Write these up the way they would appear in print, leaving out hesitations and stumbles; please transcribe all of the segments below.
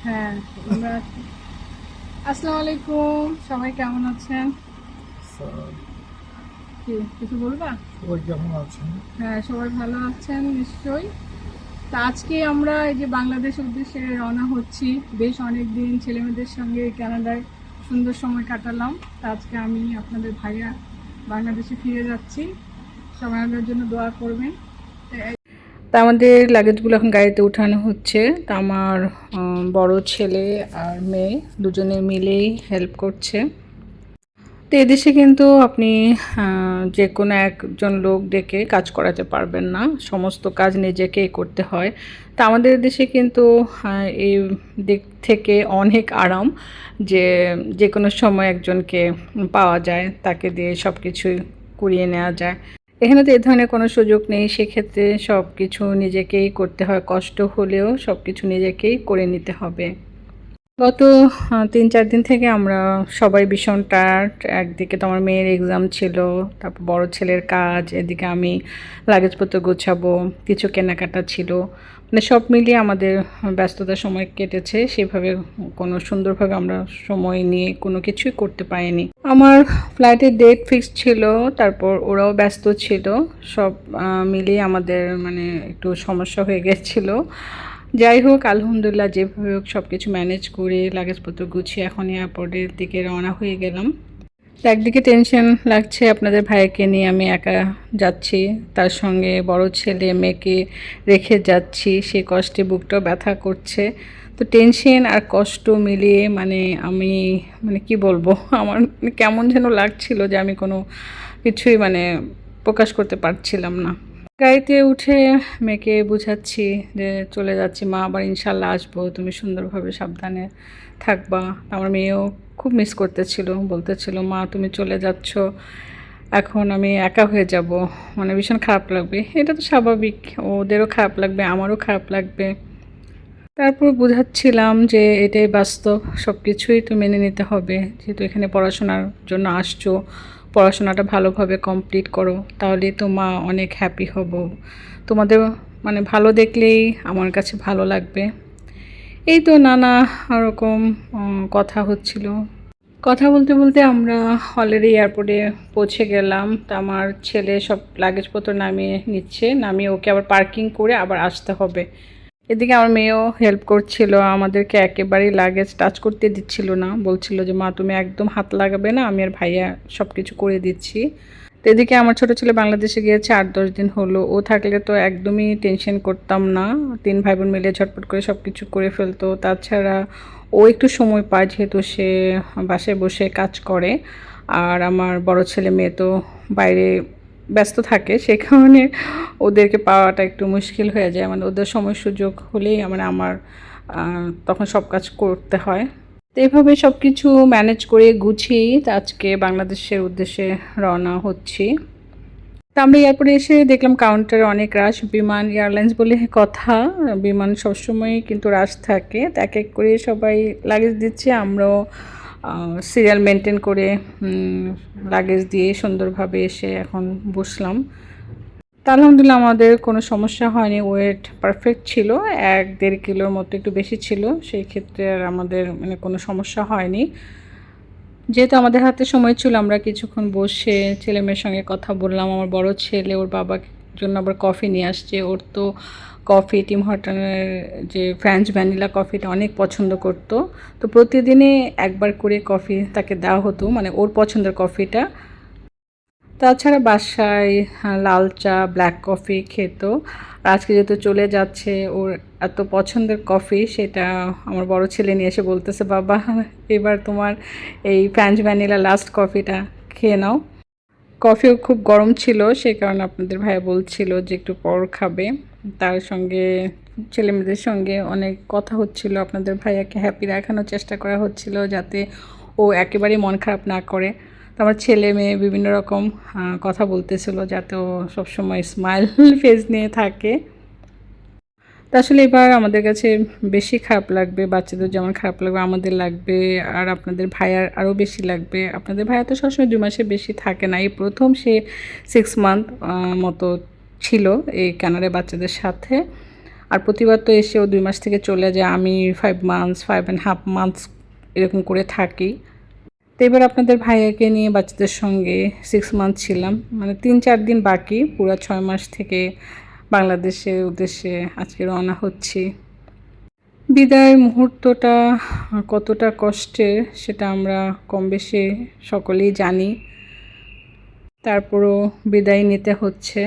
হ্যাঁ, আসসালামু আলাইকুম, সবাই কেমন আছেন? কিছু বলবা? সবাই কেমন আছেন? হ্যাঁ, সবাই ভালো আছেন নিশ্চয়ই। তা আজকে আমরা এই যে বাংলাদেশের উদ্দেশ্যে রওনা হচ্ছি। বেশ অনেক দিন ছেলেমেয়েদের সঙ্গে কানাডায় সুন্দর সময় কাটালাম। তা আজকে আমি আপনাদের ভাইয়া বাংলাদেশে ফিরে যাচ্ছি। সবাই আমার জন্য দোয়া করবেন। তা আমাদের লাগেজগুলো এখন গাড়িতে উঠানো হচ্ছে। তা আমার বড় ছেলে আর মেয়ে দুজনে মিলেই হেল্প করছে। তো এদেশে কিন্তু আপনি যে কোনো একজন লোক ডেকে কাজ করাতে পারবেন না, সমস্ত কাজ নিজেকেই করতে হয়। তা আমাদের দেশে কিন্তু এই দিক থেকে অনেক আরাম যে যে কোনো সময় একজনকে পাওয়া যায়, তাকে দিয়ে সব কিছুই করিয়ে নেওয়া যায়। এখানে তো এ ধরনের কোনো সুযোগ নেই, সেক্ষেত্রে সব কিছু নিজেকেই করতে হয়, কষ্ট হলেও সব কিছু নিজেকেই করে নিতে হবে। গত ৩-৪ দিন থেকে আমরা সবাই ভীষণ টায়ার্ড। একদিকে তো আমার মেয়ের এক্সাম ছিল, তারপর বড় ছেলের কাজ, এদিকে আমি লাগেজপত্র গোছাবো, কিছু কেনাকাটা ছিল। মানে সব মিলিয়ে আমাদের ব্যস্ততার সময় কেটেছে। সেভাবে কোনো সুন্দরভাবে আমরা সময় নিয়ে কোনো কিছুই করতে পারিনি। আমার ফ্লাইটের ডেট ফিক্সড ছিল, তারপর ওরাও ব্যস্ত ছিল। সব মিলিয়ে আমাদের মানে একটু সমস্যা হয়ে গেছিলো। যাই হোক, আলহামদুলিল্লাহ যেভাবে হোক সব কিছু ম্যানেজ করে লাগেজপত্র গুছিয়ে এখন এয়ারপোর্টের দিকে রওনা হয়ে গেলাম। তো একদিকে টেনশন লাগছে, আপনাদের ভাইকে নিয়ে আমি একা যাচ্ছি, তার সঙ্গে বড় ছেলে মেয়েকে রেখে যাচ্ছি, সে কষ্টে বুকটাও ব্যথা করছে। তো টেনশন আর কষ্ট মিলিয়ে মানে আমি মানে কি বলবো, আমার কেমন যেন লাগছিল যে আমি কোনো কিছুই মানে প্রকাশ করতে পারছিলাম না। গাড়িতে উঠে মেয়েকে বুঝাচ্ছি যে চলে যাচ্ছি মা, আবার ইনশাল্লাহ আসবো, তুমি সুন্দরভাবে সাবধানে থাকবা। আমার মেয়েও খুব মিস করতেছিল, বলতেছিল মা তুমি চলে যাচ্ছ, এখন আমি একা হয়ে যাব, মানে ভীষণ খারাপ লাগবে। এটা তো স্বাভাবিক, ওদেরও খারাপ লাগবে, আমারও খারাপ লাগবে। তারপর বুঝাচ্ছিলাম যে এটাই বাস্তব, সব কিছুই তো মেনে নিতে হবে, যেহেতু এখানে পড়াশোনার জন্য আসছো, পড়াশোনাটা ভালোভাবে কমপ্লিট করো, তাহলেই তো মা অনেক হ্যাপি হব। তোমাদের মানে ভালো দেখলেই আমার কাছে ভালো লাগবে। এই তো নানা রকম কথা হচ্ছিল। কথা বলতে বলতে আমরা অলরেডি এয়ারপোর্টে পৌঁছে গেলাম। তা আমার ছেলে সব লাগেজপত্র নামিয়ে নিচ্ছে, নামিয়ে ওকে আবার পার্কিং করে আবার আসতে হবে। এদিকে আমার মেয়েও হেল্প করছিল, আমাদেরকে একেবারেই লাগেজ টাচ করতে দিচ্ছিল না, বলছিল যে মা তুমি একদম হাত লাগাবে না, আমি আর ভাইয়া সব কিছু করে দিচ্ছি। তো এদিকে আমার ছোটো ছেলে বাংলাদেশে গিয়েছে 8-10 দিন হলো, ও থাকলে তো একদমই টেনশন করতাম না, 3 ভাই বোন মিলে ঝটপট করে সব কিছু করে ফেলতো। তাছাড়া ও একটু সময় পায়, যেহেতু সে বাসায় বসে কাজ করে, আর আমার বড় ছেলে মেয়ে তো বাইরে ব্যস্ত থাকে, সে কারণে ওদেরকে পাওয়াটা একটু মুশকিল হয়ে যায়। মানে ওদের সময় সুযোগ হলেই মানে আমার তখন সব কাজ করতে হয়। তো এইভাবে সব কিছু ম্যানেজ করে গুছিয়েই আজকে বাংলাদেশের উদ্দেশ্যে রওনা হচ্ছি। তো আমরা এয়ারপোর্টে এসে দেখলাম কাউন্টারে অনেক রাশ, বিমান এয়ারলাইন্স বলে কথা, বিমান সবসময় কিন্তু রাশ থাকে। তো এক এক করে সবাই লাগেজ দিচ্ছে, আমরাও সিরিয়াল মেনটেন করে লাগেজ দিয়ে সুন্দরভাবে এসে এখন বসলাম। তা আলহামদুলিল্লাহ আমাদের কোনো সমস্যা হয়নি, ওয়েট পারফেক্ট ছিল, 1-1.5 কিলোর মতো একটু বেশি ছিল, সেই ক্ষেত্রে আর আমাদের মানে কোনো সমস্যা হয়নি। যেহেতু আমাদের হাতে সময় ছিল, আমরা কিছুক্ষণ বসে ছেলে মেয়ের সঙ্গে কথা বললাম। আমার বড় ছেলে ওর বাবার জন্য আবার কফি নিয়ে আসছে, ওর তো কফি টিম হর্টনের যে ফ্রেঞ্চ ভ্যানিলা কফিটা অনেক পছন্দ করতো। তো প্রতিদিনই একবার করে কফি তাকে দেওয়া হতো, মানে ওর পছন্দের কফিটা। তাছাড়া বাসায় লাল চা ব্ল্যাক কফি খেত। আর আজকে যেহেতু চলে যাচ্ছে, ওর এত পছন্দের কফি, সেটা আমার বড় ছেলে নিয়ে এসে বলতেছে বাবা এবার তোমার এই ফ্রেঞ্চ ভ্যানিলা লাস্ট কফিটা খেয়ে নাও। কফিও খুব গরম ছিল, সেই কারণে আপনাদের ভাইয়া বলছিল যে একটু পর খাবে। তার সঙ্গে ছেলেমেয়েদের সঙ্গে অনেক কথা হচ্ছিল, আপনাদের ভাইয়াকে হ্যাপি রাখানোর চেষ্টা করা হচ্ছিল যাতে ও একেবারেই মন খারাপ না করে। তো আমার ছেলে মেয়ে বিভিন্ন রকম কথা বলতেছিল যাতে ও সবসময় স্মাইল ফেস নিয়ে থাকে। তা আসলে এবার আমাদের কাছে বেশি খারাপ লাগবে, বাচ্চাদের যেমন খারাপ লাগবে আমাদের লাগবে, আর আপনাদের ভাইয়ার আরও বেশি লাগবে। আপনাদের ভাইয়া তো সবসময় 2 মাসের বেশি থাকে না, এই প্রথম সে 6 মান্থ মতো ছিল এই কানাডায় বাচ্চাদের সাথে। আর প্রতিবার তো এসেও 2 মাস থেকে চলে যায়, আমি 5 মান্থস 5.5 মান্থস এরকম করে থাকি। তো এবার আপনাদের ভাইয়াকে নিয়ে বাচ্চাদের সঙ্গে 6 মান্থ ছিলাম, মানে 3-4 দিন বাকি পুরো 6 মাস থেকে বাংলাদেশের উদ্দেশ্যে আজকে রওনা হচ্ছি। বিদায়ের মুহূর্তটা কতটা কষ্টের সেটা আমরা কম বেশি সকলেই জানি, তারপরও বিদায় নিতে হচ্ছে।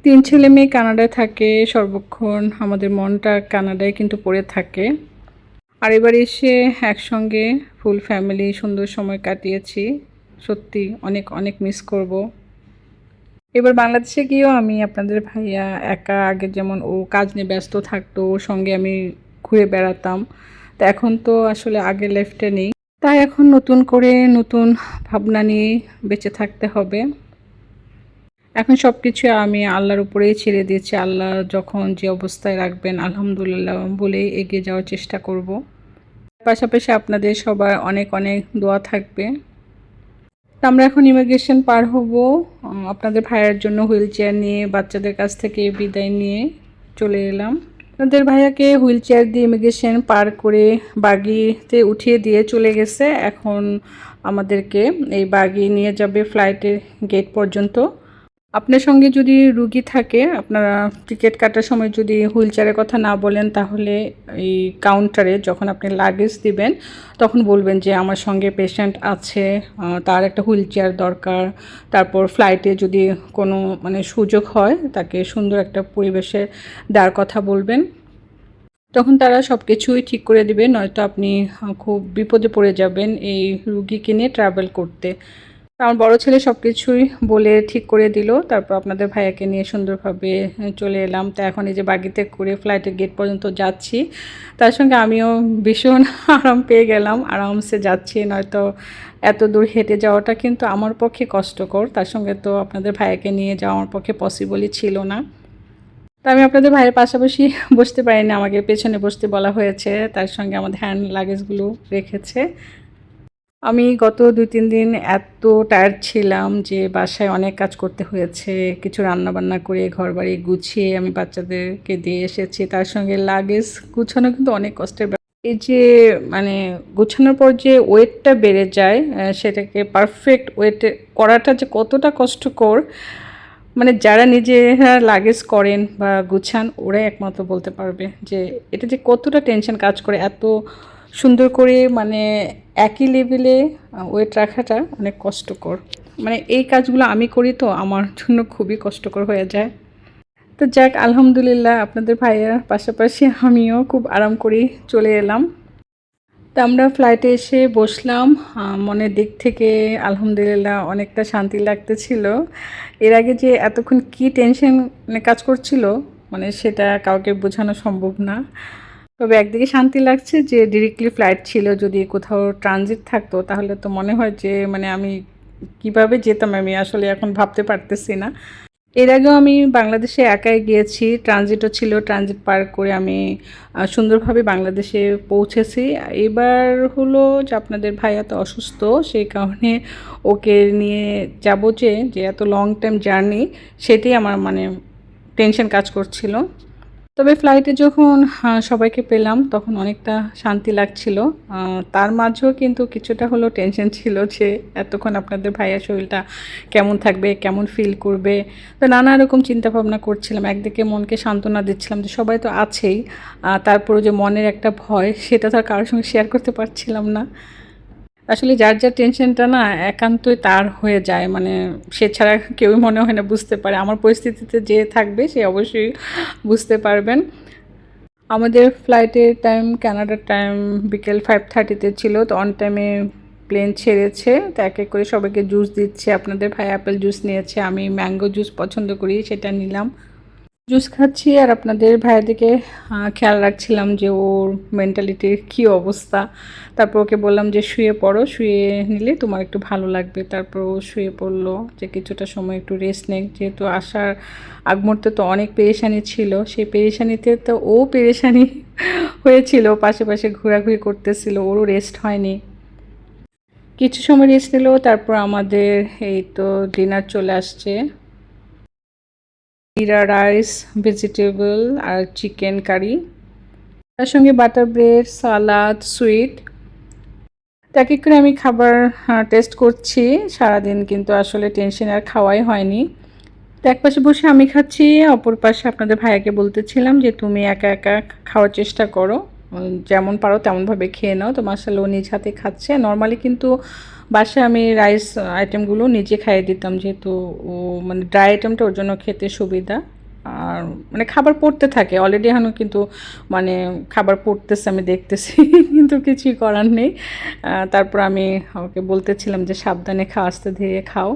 3 ছেলে মেয়ে কানাডায় থাকে, সর্বক্ষণ আমাদের মনটা কানাডায় কিন্তু পড়ে থাকে। আর এবার এসে একসঙ্গে ফুল ফ্যামিলি সুন্দর সময় কাটিয়েছি, সত্যি অনেক অনেক মিস করব। এবার বাংলাদেশে গিয়েও আমি আপনাদের ভাইয়া একা, আগে যেমন ও কাজ নিয়ে ব্যস্ত থাকতো, ওর সঙ্গে আমি ঘুরে বেড়াতাম, তো এখন তো আসলে আগের লাইফটা নেই। তাই এখন নতুন করে নতুন ভাবনা নিয়ে বেঁচে থাকতে হবে। এখন সব কিছু আমি আল্লাহর উপরেই ছেড়ে দিয়েছি, আল্লাহ যখন যে অবস্থায় রাখবেন আলহামদুলিল্লাহ বলেই এগিয়ে যাওয়ার চেষ্টা করব। পাশাপাশি আপনাদের সবার অনেক অনেক দোয়া থাকবে। তো আমরা এখন ইমিগ্রেশন পার হব, আপনাদের ভাইয়ের জন্য হুইল চেয়ার নিয়ে বাচ্চাদের কাছ থেকে বিদায় নিয়ে চলে এলাম। আপনাদের ভাইয়াকে হুইল চেয়ার দিয়ে ইমিগ্রেশন পার করে বাগিতে উঠিয়ে দিয়ে চলে গেছে। এখন আমাদেরকে এই বাগি নিয়ে যাবে ফ্লাইটের গেট পর্যন্ত। আপনার সঙ্গে যদি রুগী থাকে, আপনারা টিকিট কাটার সময় যদি হুইল চেয়ারের কথা না বলেন, তাহলে এই কাউন্টারে যখন আপনি লাগেজ দিবেন তখন বলবেন যে আমার সঙ্গে পেশেন্ট আছে, তার একটা হুইল চেয়ার দরকার। তারপর ফ্লাইটে যদি কোনো মানে সুযোগ হয় তাকে সুন্দর একটা পরিবেশে দেওয়ার কথা বলবেন, তখন তারা সব কিছুই ঠিক করে দিবে। নয়তো আপনি খুব বিপদে পড়ে যাবেন এই রুগীকে নিয়ে ট্রাভেল করতে। আমার বড় ছেলে সব কিছুই বলে ঠিক করে দিল, তারপর আপনাদের ভাইয়াকে নিয়ে সুন্দরভাবে চলে এলাম। তো এখন এই যে বাগিতে করে ফ্লাইটের গেট পর্যন্ত যাচ্ছি, তার সঙ্গে আমিও ভীষণ আরাম পেয়ে গেলাম, আরামসে যাচ্ছি। নয়তো এত দূর হেঁটে যাওয়াটা কিন্তু আমার পক্ষে কষ্টকর, তার সঙ্গে তো আপনাদের ভাইয়াকে নিয়ে যাওয়া আমার পক্ষে পসিবলই ছিল না। তো আমি আপনাদের ভাইয়ের পাশাপাশি বসতে পারিনি, আমাকে পেছনে বসতে বলা হয়েছে, তার সঙ্গে আমাদের হ্যান্ড লাগেজগুলো রেখেছে। আমি গত 2-3 দিন এত টায়ার্ড ছিলাম যে বাসায় অনেক কাজ করতে হয়েছে, কিছু রান্নাবান্না করে ঘরবাড়ি গুছিয়ে আমি বাচ্চাদেরকে দিয়ে এসেছি, তার সঙ্গে লাগেজ গুছানো কিন্তু অনেক কষ্টের ব্যাপার। এই যে মানে গুছানোর পর যে ওয়েটটা বেড়ে যায়, সেটাকে পারফেক্ট ওয়েটে করাটা যে কতটা কষ্টকর, মানে যারা নিজেরা লাগেজ করেন বা গুছান ওরাই একমাত্র বলতে পারবে যে এটা যে কতটা টেনশন কাজ করে। এত সুন্দর করে মানে একই লেভেলে ওয়েট রাখাটা অনেক কষ্টকর, মানে এই কাজগুলো আমি করি তো আমার জন্য খুবই কষ্টকর হয়ে যায়। তো যাক আলহামদুলিল্লাহ, আপনাদের ভাইয়ের পাশাপাশি আমিও খুব আরাম করেই চলে এলাম। তো আমরা ফ্লাইটে এসে বসলাম, মনের দিক থেকে আলহামদুলিল্লাহ অনেকটা শান্তি লাগতেছিল। এর আগে যে এতক্ষণ কী টেনশন মানে কাজ করছিল, মানে সেটা কাউকে বোঝানো সম্ভব না। তবে একদিকে শান্তি লাগছে যে ডিরেক্টলি ফ্লাইট ছিল, যদি কোথাও ট্রানজিট থাকতো তাহলে তো মনে হয় যে মানে আমি কিভাবে যেতাম আমি আসলে এখন ভাবতে পারতেছি না। এর আগেও আমি বাংলাদেশে একাই গিয়েছি, ট্রানজিটও ছিল, ট্রানজিট পার করে আমি সুন্দরভাবে বাংলাদেশে পৌঁছেছি। এবার হলো যে আপনাদের ভাইয়া তো অসুস্থ, সেই কারণে ওকে নিয়ে যাব যে এত লং টাইম জার্নি, সেটাই আমার মানে টেনশন কাজ করছিল। তবে ফ্লাইটে যখন সবাইকে পেলাম তখন অনেকটা শান্তি লাগছিল, তার মাঝেও কিন্তু কিছুটা হলেও টেনশন ছিল যে এতক্ষণ আপনাদের ভাইয়ার শরীরটা কেমন থাকবে, কেমন ফিল করবে। তো নানা রকম চিন্তাভাবনা করছিলাম, একদিকে মনকে সান্ত্বনা দিচ্ছিলাম যে সবাই তো আছেই, তারপরে যে মনের একটা ভয় সেটা তো আর কারোর সঙ্গে শেয়ার করতে পারছিলাম না। আসলে যার যার টেনশনটা না একান্তই তার হয়ে যায়, মানে সে ছাড়া কেউই মনে হয় না বুঝতে পারে। আমার পরিস্থিতিতে যে থাকবে সে অবশ্যই বুঝতে পারবেন। আমাদের ফ্লাইটের টাইম কানাডার টাইম বিকেল 5:30-তে ছিল, তো অন টাইমে প্লেন ছেড়েছে। তো এক এক করে সবাইকে জুস দিচ্ছে, আপনাদের ভাই অ্যাপেল জুস নিয়েছে, আমি ম্যাঙ্গো জুস পছন্দ করি সেটা নিলাম, জুস খাচ্ছি। আর আপনাদের ভাইয়ের দিকে খেয়াল রাখছিলাম যে ওর মেন্টালিটির কী অবস্থা। তারপর ওকে বললাম যে শুয়ে পড়ো, শুয়ে নিলে তোমার একটু ভালো লাগবে। তারপর ও শুয়ে পড়লো যে কিছুটা সময় একটু রেস্ট নেই, যেহেতু আসার আগ মুহূর্তে তো অনেক পেরেশানি ছিল, সেই পেরেশানিতে তো ও পেরেশানি হয়েছিল, পাশে পাশে ঘোরাঘুরি করতেছিল, ওরও রেস্ট হয়নি। কিছু সময় রেস্ট নিল, তারপর আমাদের এই তো ডিনার চলে আসছে। জিরা রাইস, ভেজিটেবল আর চিকেন কারি, তার সঙ্গে বাটার ব্রেড, সালাদ, সুইট। তো এক এক করে আমি খাবার টেস্ট করছি। সারাদিন কিন্তু আসলে টেনশন আর খাওয়াই হয়নি। তো এক পাশে বসে আমি খাচ্ছি, অপর পাশে আপনাদের ভাইয়াকে বলতেছিলাম যে তুমি একা একা খাওয়ার চেষ্টা করো, যেমন পারো তেমনভাবে খেয়ে নাও। তো মাশাআল্লাহ ও নিজ হাতে খাচ্ছে। নর্মালি কিন্তু বাসায় আমি রাইস আইটেমগুলো নিজে খাইয়ে দিতাম, যেহেতু ও মানে ড্রাই আইটেমটা ওর জন্য খেতে সুবিধা। আর মানে খাবার পড়তে থাকে অলরেডি, এখনও কিন্তু মানে খাবার পড়তেছে আমি দেখতেছি কিন্তু কিছুই করার নেই। তারপর আমি ওকে বলতেছিলাম যে সাবধানে খাও, আস্তে ধীরে খাও,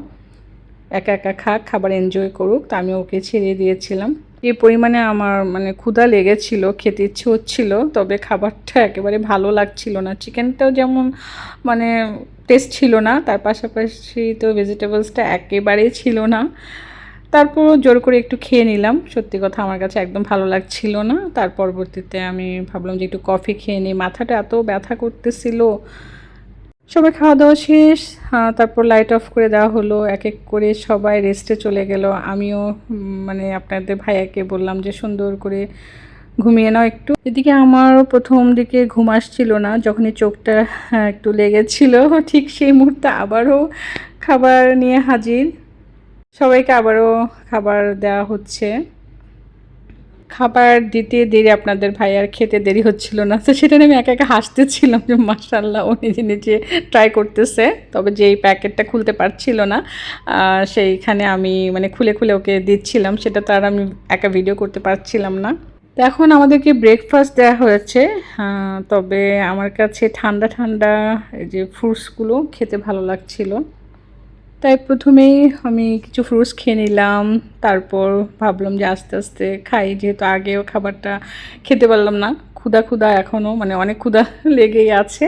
একা একা খাক, খাবার এনজয় করুক। তো আমি ওকে ছেড়ে দিয়েছিলাম। এই পরিমাণে আমার মানে ক্ষুধা লেগেছিল, খেতে ইচ্ছে হচ্ছিল, তবে খাবারটা একেবারে ভালো লাগছিল না। চিকেনটাও যেমন মানে টেস্ট ছিল না, তার পাশাপাশি তো ভেজিটেবলসটা একেবারেই ছিল না। তারপরও জোর করে একটু খেয়ে নিলাম। সত্যি কথা আমার কাছে একদম ভালো লাগছিল না। তার পরবর্তীতে আমি ভাবলাম যে একটু কফি খেয়ে নিই, মাথাটা এত ব্যথা করতেছিল। সবাই খাওয়া দাওয়া শেষ, তারপর লাইট অফ করে দেওয়া হলো। এক এক করে সবাই রেস্টে চলে গেল। আমিও মানে আপনাদের ভাইয়াকে বললাম যে সুন্দর করে ঘুমিয়ে নাও একটু। এদিকে আমারও প্রথম দিকে ঘুম আসছিল না, যখনই চোখটা একটু লেগেছিল ঠিক সেই মুহূর্তে আবারও খাবার নিয়ে হাজির। সবাইকে আবারও খাবার দেওয়া হচ্ছে। খাবার দিতে দেরি আপনাদের ভাই আর খেতে দেরি হচ্ছিল না, তো সেটা নিয়ে আমি একা একা হাসতেছিলাম যে মাশাআল্লাহ ও নিজে নিজে ট্রাই করতেছে। তবে যেই প্যাকেটটা খুলতে পারছিল না সেইখানে আমি মানে খুলে খুলে ওকে দিচ্ছিলাম, সেটা তার আমি একা ভিডিও করতে পারছিলাম না। তো এখন আমাদেরকে ব্রেকফাস্ট দেওয়া হয়েছে। তবে আমার কাছে ঠান্ডা ঠান্ডা এই যে ফ্রুটসগুলো খেতে ভালো লাগছিল, তাই প্রথমেই আমি কিছু ফ্রুটস খেয়ে নিলাম। তারপর ভাবলাম যে আস্তে আস্তে খাই, যেহেতু আগেও খাবারটা খেতে পারলাম না। ক্ষুধা ক্ষুধা এখনও মানে অনেক ক্ষুধা লেগেই আছে।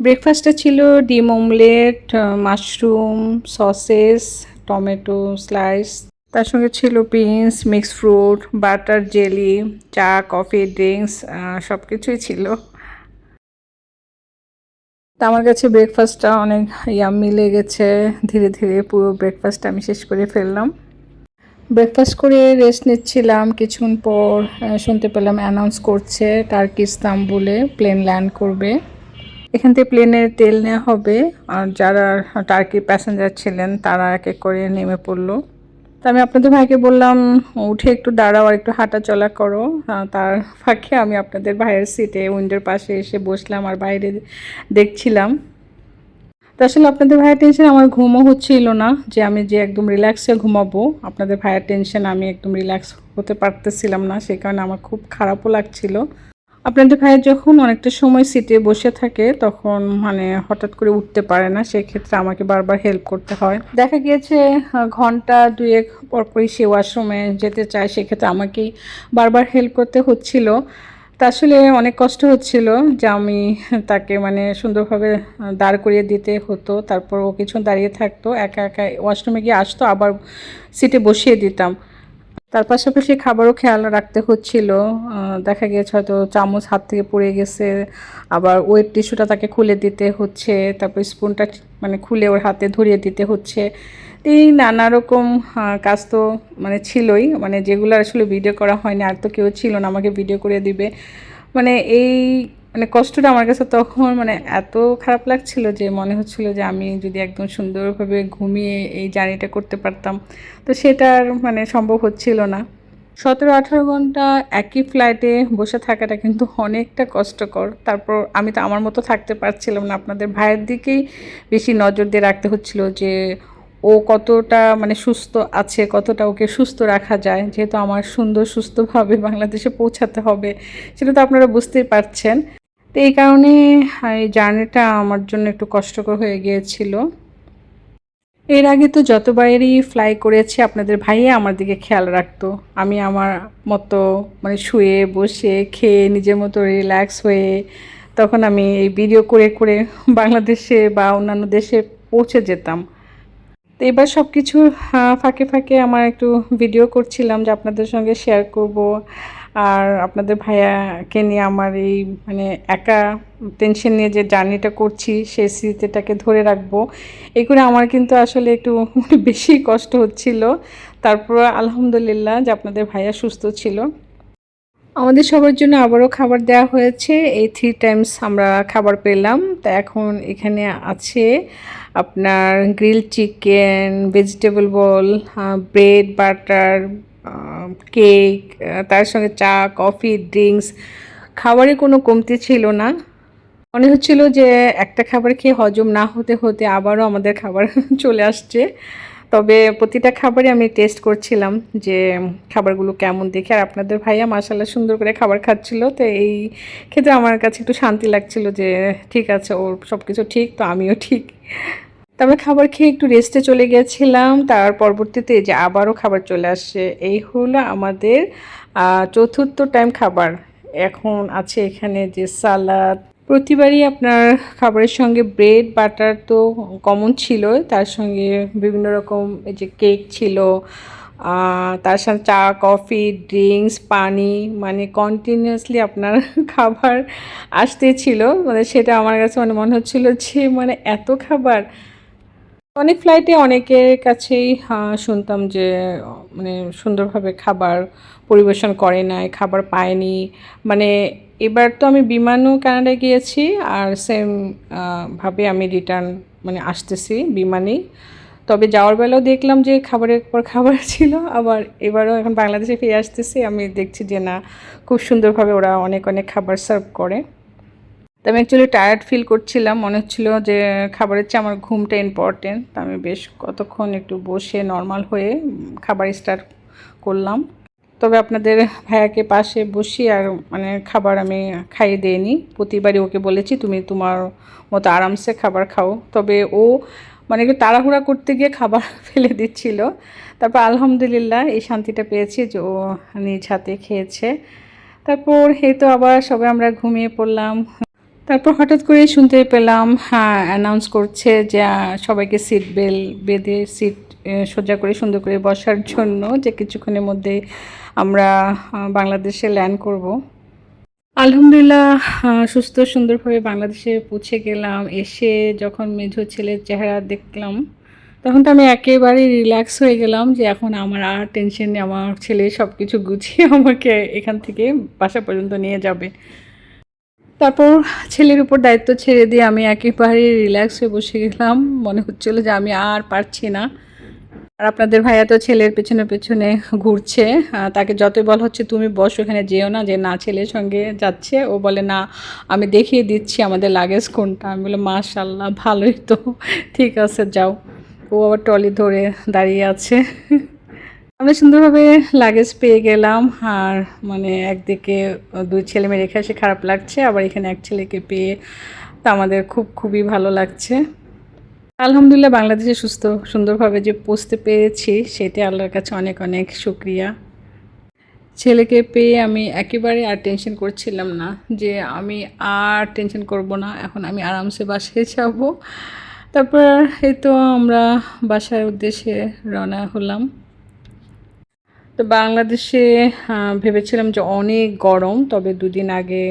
ব্রেকফাস্টে ছিল ডিম omelette, mushroom, sausages, tomato slice, তার সঙ্গে ছিল beans, mix fruit, butter jelly, চা, কফি, ড্রিঙ্কস, সব কিছুই ছিল। তা আমার কাছে ব্রেকফাস্টটা অনেক ইয়াম্মি লেগেছে। ধীরে ধীরে পুরো ব্রেকফাস্টটা আমি শেষ করে ফেললাম। ব্রেকফাস্ট করে রেস্ট নিচ্ছিলাম, কিছুক্ষণ পর শুনতে পেলাম অ্যানাউন্স করছে টার্কি ইস্তাম্বুলে প্লেন ল্যান্ড করবে। এখান থেকে প্লেনের তেল নেওয়া হবে, আর যারা টার্কি প্যাসেঞ্জার ছিলেন তারা এক এক করে নেমে পড়লো। তা আমি আপনাদের ভাইকে বললাম উঠে একটু দাঁড়াও আর একটু হাঁটা চলা করো। তার ফাঁকে আমি আপনাদের ভাইয়ের সিটে উইন্ডোর পাশে এসে বসলাম আর বাইরে দেখছিলাম। তো আসলে আপনাদের ভাইয়ের টেনশন আমার ঘুমও হচ্ছিল না, যে আমি যে একদম রিল্যাক্সে ঘুমাবো, আপনাদের ভাইয়ের টেনশন আমি একদম রিল্যাক্স হতে পারতেছিলাম না। সেই কারণে আমার খুব খারাপও লাগছিল। আপনাদের ভাইয়ের যখন অনেকটা সময় সিটে বসে থাকে তখন মানে হঠাৎ করে উঠতে পারে না, সেক্ষেত্রে আমাকে বারবার হেল্প করতে হয়। দেখা গিয়েছে ঘন্টা দুয়েক পরপরই সে ওয়াশরুমে যেতে চায়, সেক্ষেত্রে আমাকেই বারবার হেল্প করতে হচ্ছিল। তা আসলে অনেক কষ্ট হচ্ছিল যে আমি তাকে মানে সুন্দরভাবে দাঁড় করিয়ে দিতে হতো, তারপর ও কিছু দাঁড়িয়ে থাকতো, একা একা ওয়াশরুমে গিয়ে আসতো, আবার সিটে বসিয়ে দিতাম। তার পাশাপাশি খাবারও খেয়াল রাখতে হচ্ছিল। দেখা গিয়েছে হয়তো চামচ হাত থেকে পড়ে গেছে, আবার ওয়েট টিস্যুটা তাকে খুলে দিতে হচ্ছে, তারপর স্পুনটা মানে খুলে ওর হাতে ধরিয়ে দিতে হচ্ছে। এই নানা রকম কাজ তো মানে ছিলই, মানে যেগুলো আসলে ভিডিও করা হয়নি, আর তো কেউ ছিল না আমাকে ভিডিও করে দিবে। মানে এই মানে কষ্টটা আমার কাছে তখন মানে এত খারাপ লাগছিল যে মনে হচ্ছিল যে আমি যদি একদম সুন্দরভাবে ঘুমিয়ে এই জার্নিটা করতে পারতাম, তো সেটা আর মানে সম্ভব হচ্ছিল না। 17-18 ঘন্টা একই ফ্লাইটে বসে থাকাটা কিন্তু অনেকটা কষ্টকর। তারপর আমি তো আমার মতো থাকতে পারছিলাম না, আপনাদের ভাইয়ের দিকেই বেশি নজর দিয়ে রাখতে হচ্ছিল যে ও কতটা মানে সুস্থ আছে, কতটা ওকে সুস্থ রাখা যায়, যেহেতু আমার সুন্দর সুস্থভাবে বাংলাদেশে পৌঁছাতে হবে, সেটা তো আপনারা বুঝতেই পারছেন। তো এই কারণে এই জার্নিটা আমার জন্য একটু কষ্টকর হয়ে গিয়েছিল। এর আগে তো যতবারই ফ্লাই করেছি আপনাদের ভাইয়া আমার দিকে খেয়াল রাখতো। আমি আমার মতো মানে শুয়ে বসে খেয়ে নিজের মতো রিল্যাক্স হয়ে তখন আমি এই ভিডিও করে করে বাংলাদেশে বা অন্যান্য দেশে পৌঁছে যেতাম। তো এবার সব কিছু ফাঁকে ফাঁকে আমার একটু ভিডিও করছিলাম যে আপনাদের সঙ্গে শেয়ার করব, আর আপনাদের ভাইয়াকে নিয়ে আমার এই মানে একা টেনশন নিয়ে যে জার্নিটা করছি সেই স্মৃতিটাকে ধরে রাখবো। এই করে আমার কিন্তু আসলে একটু বেশি কষ্ট হচ্ছিল। তারপর আলহামদুলিল্লাহ যে আপনাদের ভাইয়া সুস্থ ছিল। আমাদের সবার জন্য আবারও খাবার দেওয়া হয়েছে, এই 3 টাইমস আমরা খাবার পেলাম। তা এখন এখানে আছে আপনার গ্রিল চিকেন, ভেজিটেবল বল, ব্রেড, বাটার, কেক, তার সঙ্গে চা, কফি, ড্রিঙ্কস। খাবারের কোনো কমতি ছিল না। মনে হচ্ছিল যে একটা খাবার খেয়ে হজম না হতে হতে আবারও আমাদের খাবার চলে আসছে। তবে প্রতিটা খাবারই আমি টেস্ট করছিলাম যে খাবারগুলো কেমন দেখে। আর আপনাদের ভাইয়া মাশাআল্লাহ সুন্দর করে খাবার খাচ্ছিল। তো এই ক্ষেত্রে আমার কাছে একটু শান্তি লাগছিল যে ঠিক আছে, ওর সব কিছু ঠিক, তো আমিও ঠিক। তবে খাবার খেয়ে একটু রেস্টে চলে গিয়েছিলাম, তার পরবর্তীতে যে আবারও খাবার চলে আসছে। এই হলো আমাদের 4র্থ টাইম খাবার। এখন আছে এখানে যে সালাদ। প্রতিবারই আপনার খাবারের সঙ্গে ব্রেড, বাটার তো কমন ছিল, তার সঙ্গে বিভিন্ন রকম এই যে কেক ছিল, তার সাথে চা, কফি, ড্রিঙ্কস, পানি, মানে কন্টিনিউয়াসলি আপনার খাবার আসতেই ছিল। মানে সেটা আমার কাছে মানে মনে হচ্ছিল যে মানে এত খাবার। অনেক ফ্লাইটে অনেকের কাছেই শুনতাম যে মানে সুন্দরভাবে খাবার পরিবেশন করে নাই, খাবার পায়নি। মানে এবার তো আমি বিমানও কানাডায় গিয়েছি, আর সেম ভাবে আমি রিটার্ন মানে আসতেছি বিমানেই। তবে যাওয়ার বেলাও দেখলাম যে খাবারের পর খাবার ছিল, আবার এবারও এখন বাংলাদেশে ফিরে আসতেছি, আমি দেখছি যে না, খুব সুন্দরভাবে ওরা অনেক অনেক খাবার সার্ভ করে। তো আমি অ্যাকচুয়ালি টায়ার্ড ফিল করছিলাম, মনে হচ্ছিলো যে খাবারের চেয়ে আমার ঘুমটা ইম্পর্টেন্ট। তো আমি বেশ কতক্ষণ একটু বসে নর্মাল হয়ে খাবার স্টার্ট করলাম। তবে আপনাদের ভাইয়াকে পাশে বসিয়ে আর মানে খাবার আমি খাইয়ে দিইনি। প্রতিবারই ওকে বলেছি তুমি তোমার মতো আরামসে খাবার খাও। তবে ও মানে একটু তাড়াহুড়া করতে গিয়ে খাবার ফেলে দিচ্ছিল। তারপর আলহামদুলিল্লাহ এই শান্তিটা পেয়েছি যে ও নিজ হাতে খেয়েছে। তারপর এই তো আবার সবাই আমরা ঘুমিয়ে পড়লাম। তারপর হঠাৎ করে শুনতে পেলাম অ্যানাউন্স করছে যে সবাইকে সিট বেল্ট বেঁধে সিট সোজা করে সুন্দর করে বসার জন্য, যে কিছুক্ষণের মধ্যে আমরা বাংলাদেশে ল্যান্ড করব। আলহামদুলিল্লাহ সুস্থ সুন্দরভাবে বাংলাদেশে পৌঁছে গেলাম। এসে যখন মেঝো ছেলের চেহারা দেখলাম তখন তো আমি একেবারেই রিল্যাক্স হয়ে গেলাম যে এখন আমার আর টেনশন নেই, আমার ছেলে সব কিছু গুছিয়ে আমাকে এখান থেকে বাসা পর্যন্ত নিয়ে যাবে। তারপর ছেলের উপর দায়িত্ব ছেড়ে দিয়ে আমি একেবারে রিল্যাক্স হয়ে বসে গেলাম। মনে হচ্ছিল যে আমি আর পারছি না। আর আপনাদের ভাইয়া তো ছেলের পেছনে পেছনে ঘুরছে, তাকে যতই বলা হচ্ছে তুমি বসো, এখানে যেও না, যে না ছেলের সঙ্গে যাচ্ছে। ও বলে না আমি দেখিয়ে দিচ্ছি আমাদের লাগেজ কোনটা। আমি বলে মাশাআল্লাহ ভালোই তো, ঠিক আছে যাও। ও আবার ট্রলি ধরে দাঁড়িয়ে আছে। আমরা সুন্দরভাবে লাগেজ পেয়ে গেলাম। আর মানে একদিকে 2 ছেলে মেয়ে রেখে এসে খারাপ লাগছে, আবার এখানে এক ছেলেকে পেয়ে তা আমাদের খুবই ভালো লাগছে। আলহামদুলিল্লাহ বাংলাদেশে সুস্থ সুন্দরভাবে যে পৌঁছতে পেরেছি সেটা আল্লাহর কাছে অনেক অনেক শুকরিয়া। ছেলেকে পেয়ে আমি একেবারে আর টেনশন করছিলাম না, যে আমি আর টেনশন করব না, এখন আমি আরামসে বাসায় যাব। তারপর এই তো আমরা বাসার উদ্দেশ্যে রওনা হলাম। তো বাংলাদেশে ভেবেছিলাম যে অনেক গরম, তবে 2 দিন আগে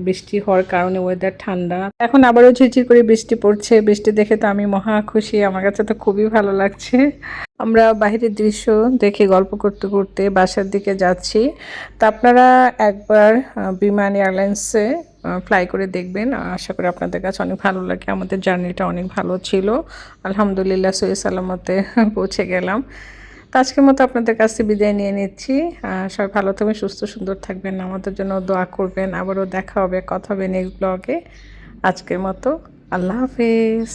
বৃষ্টি হওয়ার কারণে ওয়েদার ঠান্ডা। এখন আবারও ঝিরঝির করে বৃষ্টি পড়ছে। বৃষ্টি দেখে তো আমি মহা খুশি, আমার কাছে তো খুবই ভালো লাগছে। আমরা বাইরের দৃশ্য দেখে গল্প করতে করতে বাসার দিকে যাচ্ছি। তো আপনারা একবার বিমান এয়ারলাইন্সে ফ্লাই করে দেখবেন, আশা করি আপনাদের কাছে অনেক ভালো লাগে। আমাদের জার্নিটা অনেক ভালো ছিল, আলহামদুলিল্লাহ সহি সালামতে পৌঁছে গেলাম। তো আজকের মতো আপনাদের কাছে বিদায় নিয়ে নিচ্ছি। সবাই ভালো থাকবেন, সুস্থ সুন্দর থাকবেন, আমাদের জন্য দোয়া করবেন। আবারও দেখা হবে, কথা হবে নেক্সট ব্লগে। আজকের মতো আল্লাহ হাফেজ।